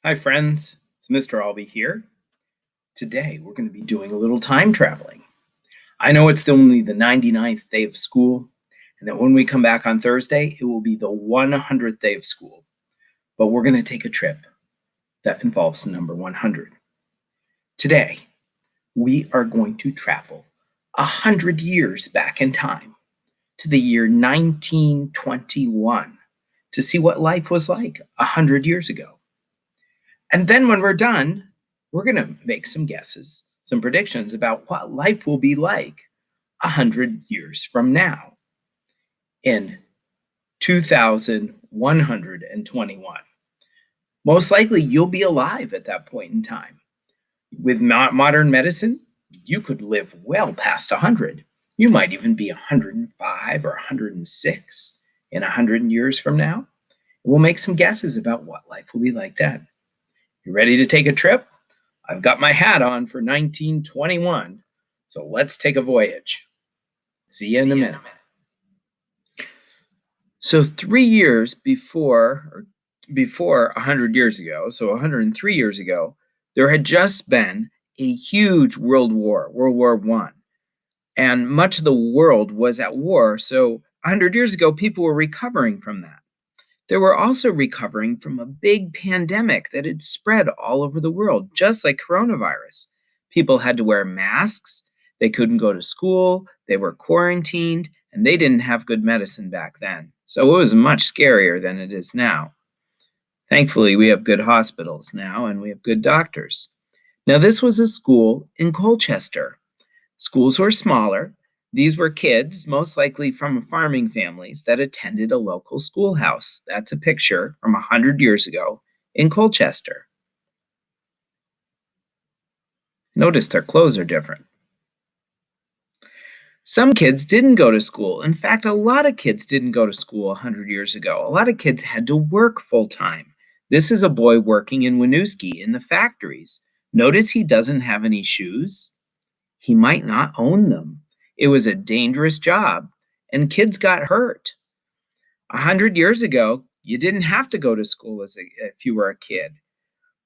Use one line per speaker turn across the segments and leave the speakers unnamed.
Hi, friends. It's Mr. Albee here. Today, we're going to be doing a little time traveling. I know it's only the 99th day of school, and that when we come back on Thursday, it will be the 100th day of school. But we're going to take a trip that involves the number 100. Today, we are going to travel 100 years back in time to the year 1921 to see what life was like 100 years ago. And then when we're done, we're going to make some guesses, some predictions about what life will be like 100 years from now in 2121. Most likely, you'll be alive at that point in time. With modern medicine, you could live well past 100. You might even be 105 or 106 in 100 years from now. We'll make some guesses about what life will be like then. You ready to take a trip? I've got my hat on for 1921, so let's take a voyage. See you in a minute. So 3 years before 100 years ago, so 103 years ago, there had just been a huge world war, World War I. And much of the world was at war, so 100 years ago, people were recovering from that. They were also recovering from a big pandemic that had spread all over the world, just like coronavirus. People had to wear masks, they couldn't go to school, they were quarantined, and they didn't have good medicine back then. So it was much scarier than it is now. Thankfully, we have good hospitals now and we have good doctors. Now, this was a school in Colchester. Schools were smaller. These were kids, most likely from farming families, that attended a local schoolhouse. That's a picture from 100 years ago in Colchester. Notice their clothes are different. Some kids didn't go to school. In fact, a lot of kids didn't go to school 100 years ago. A lot of kids had to work full time. This is a boy working in Winooski in the factories. Notice he doesn't have any shoes. He might not own them. It was a dangerous job, and kids got hurt. 100 years ago, you didn't have to go to school if you were a kid.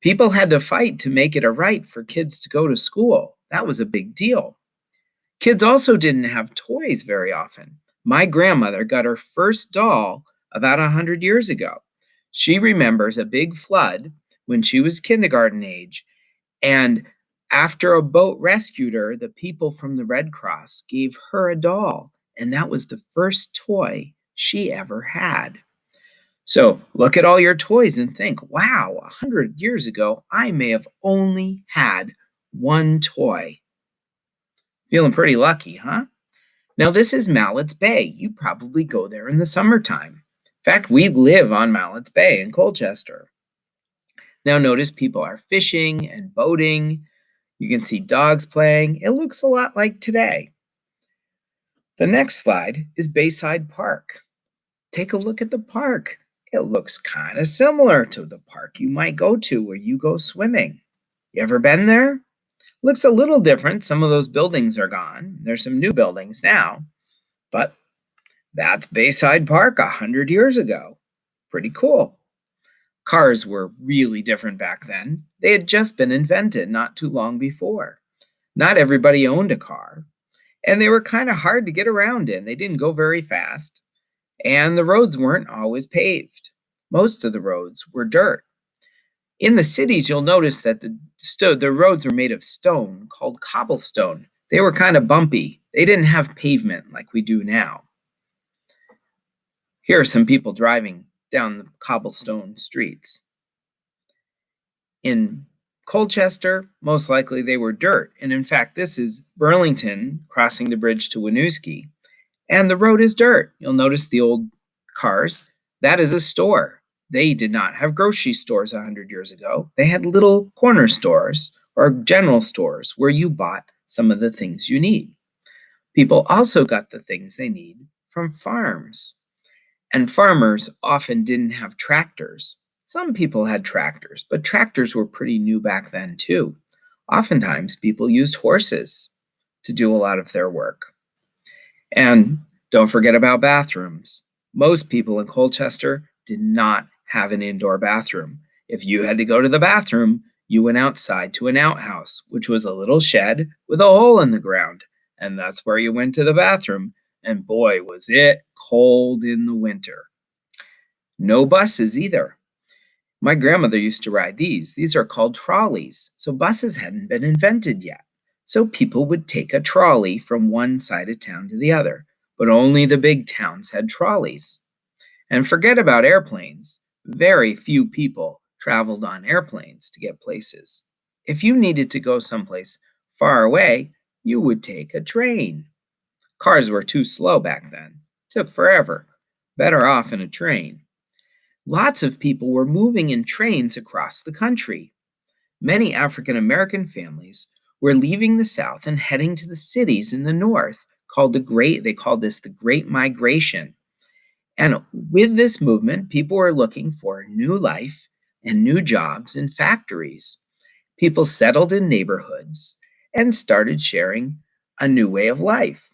People had to fight to make it a right for kids to go to school. That was a big deal. Kids also didn't have toys very often. My grandmother got her first doll about 100 years ago. She remembers a big flood when she was kindergarten age, and after a boat rescued her, the people from the Red Cross gave her a doll, and that was the first toy she ever had. So look at all your toys and think, wow, 100 years ago, I may have only had one toy. Feeling pretty lucky, huh? Now, this is Mallett's Bay. You probably go there in the summertime. In fact, we live on Mallett's Bay in Colchester. Now, notice people are fishing and boating. You can see dogs playing. It looks a lot like today. The next slide is Bayside Park. Take a look at the park. It looks kind of similar to the park you might go to where you go swimming. You ever been there? Looks a little different. Some of those buildings are gone. There's some new buildings now. But that's Bayside Park 100 years ago. Pretty cool. Cars were really different back then. They had just been invented not too long before. Not everybody owned a car, and they were kind of hard to get around in. They didn't go very fast, and the roads weren't always paved. Most of the roads were dirt. In the cities, you'll notice that the roads were made of stone, called cobblestone. They were kind of bumpy. They didn't have pavement like we do now. Here are some people driving down the cobblestone streets. In Colchester, most likely they were dirt. And in fact, this is Burlington crossing the bridge to Winooski. And the road is dirt. You'll notice the old cars. That is a store. They did not have grocery stores 100 years ago. They had little corner stores or general stores where you bought some of the things you need. People also got the things they need from farms. And farmers often didn't have tractors. Some people had tractors, but tractors were pretty new back then too. Oftentimes, people used horses to do a lot of their work. And don't forget about bathrooms. Most people in Colchester did not have an indoor bathroom. If you had to go to the bathroom, you went outside to an outhouse, which was a little shed with a hole in the ground, and that's where you went to the bathroom. And boy, was it cold in the winter. No buses either. My grandmother used to ride these. These are called trolleys. So buses hadn't been invented yet. So people would take a trolley from one side of town to the other. But only the big towns had trolleys. And forget about airplanes. Very few people traveled on airplanes to get places. If you needed to go someplace far away, you would take a train. Cars were too slow back then. Took forever. Better off in a train. Lots of people were moving in trains across the country. Many African American families were leaving the South and heading to the cities in the North, they called this the Great Migration. And with this movement, people were looking for new life and new jobs in factories. People settled in neighborhoods and started sharing a new way of life.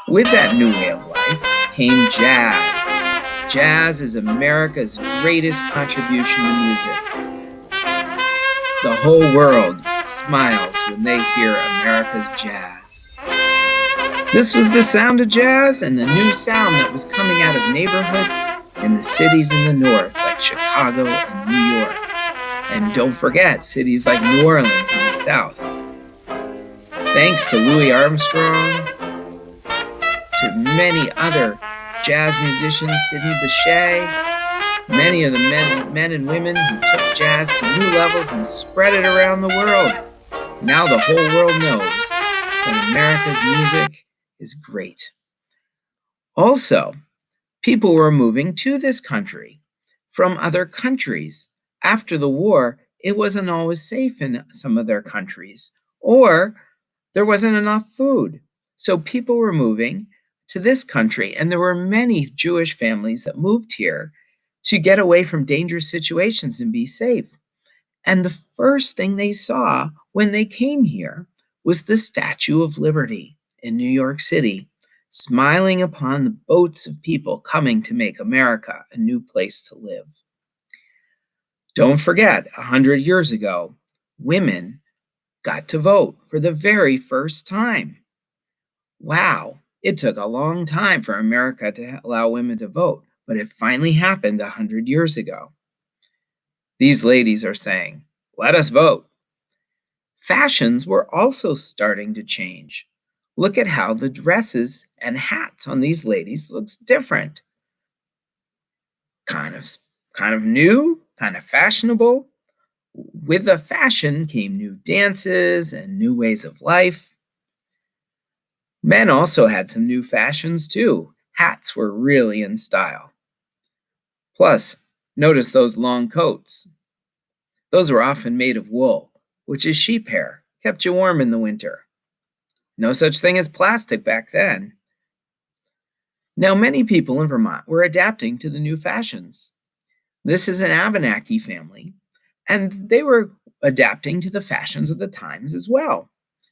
With that new way of life came jazz. Jazz is America's greatest contribution to music. The whole world smiles when they hear America's jazz. This was the sound of jazz and the new sound that was coming out of neighborhoods in the cities in the North, like Chicago and New York. And don't forget cities like New Orleans in the South. Thanks to Louis Armstrong, to many other jazz musicians, Sidney Bechet, many of the men and women who took jazz to new levels and spread it around the world. Now the whole world knows that America's music is great. Also, people were moving to this country from other countries. After the war, it wasn't always safe in some of their countries, or there wasn't enough food. So people were moving to this country, and there were many Jewish families that moved here to get away from dangerous situations and be safe. And the first thing they saw when they came here was the Statue of Liberty in New York City, smiling upon the boats of people coming to make America a new place to live. Don't forget, 100 years ago, women got to vote for the very first time. Wow, it took a long time for America to allow women to vote, but it finally happened 100 years ago. These ladies are saying, let us vote. Fashions were also starting to change. Look at how the dresses and hats on these ladies looks different. Kind of new, kind of fashionable. With the fashion came new dances and new ways of life. Men also had some new fashions too. Hats were really in style. Plus, notice those long coats. Those were often made of wool, which is sheep hair, kept you warm in the winter. No such thing as plastic back then. Now, many people in Vermont were adapting to the new fashions. This is an Abenaki family, and they were adapting to the fashions of the times as well.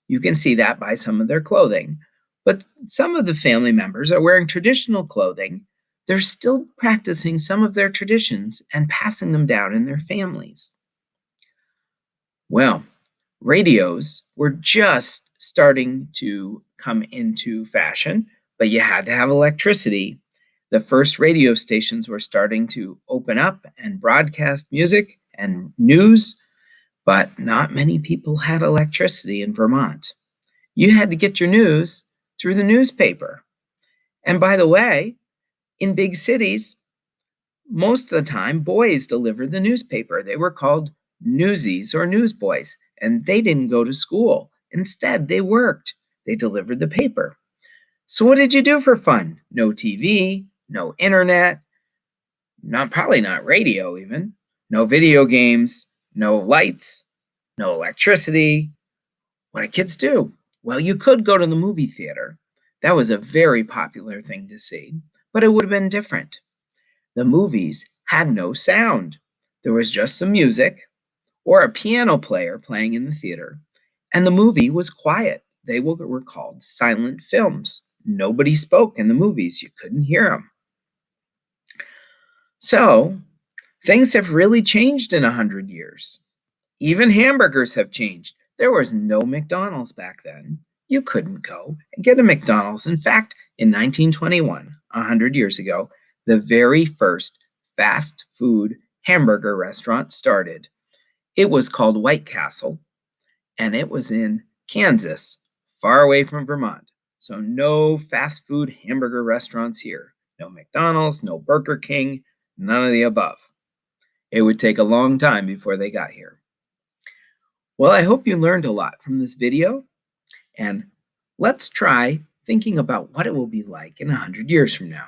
You can see that by some of their clothing. But some of the family members are wearing traditional clothing. They're still practicing some of their traditions and passing them down in their families. Well, radios were just starting to come into fashion, but you had to have electricity. The first radio stations were starting to open up and broadcast music and news, but not many people had electricity in Vermont. You had to get your news through the newspaper. And by the way, in big cities, most of the time, boys delivered the newspaper. They were called newsies or newsboys, and they didn't go to school. Instead, they worked. They delivered the paper. So what did you do for fun? No TV, no internet, probably not radio even, no video games, no lights, no electricity. What did kids do? Well, you could go to the movie theater. That was a very popular thing to see, but it would have been different. The movies had no sound. There was just some music or a piano player playing in the theater, and the movie was quiet. They were called silent films. Nobody spoke in the movies. You couldn't hear them. So Things have really changed in 100 years. Even hamburgers have changed. There was no McDonald's back then. You couldn't go and get a McDonald's. In fact, in 1921, 100 years ago, the very first fast food hamburger restaurant started. It was called White Castle, and it was in Kansas, far away from Vermont. So, no fast food hamburger restaurants here. No McDonald's, no Burger King, none of the above. It would take a long time before they got here. Well, I hope you learned a lot from this video, and let's try thinking about what it will be like in 100 years from now.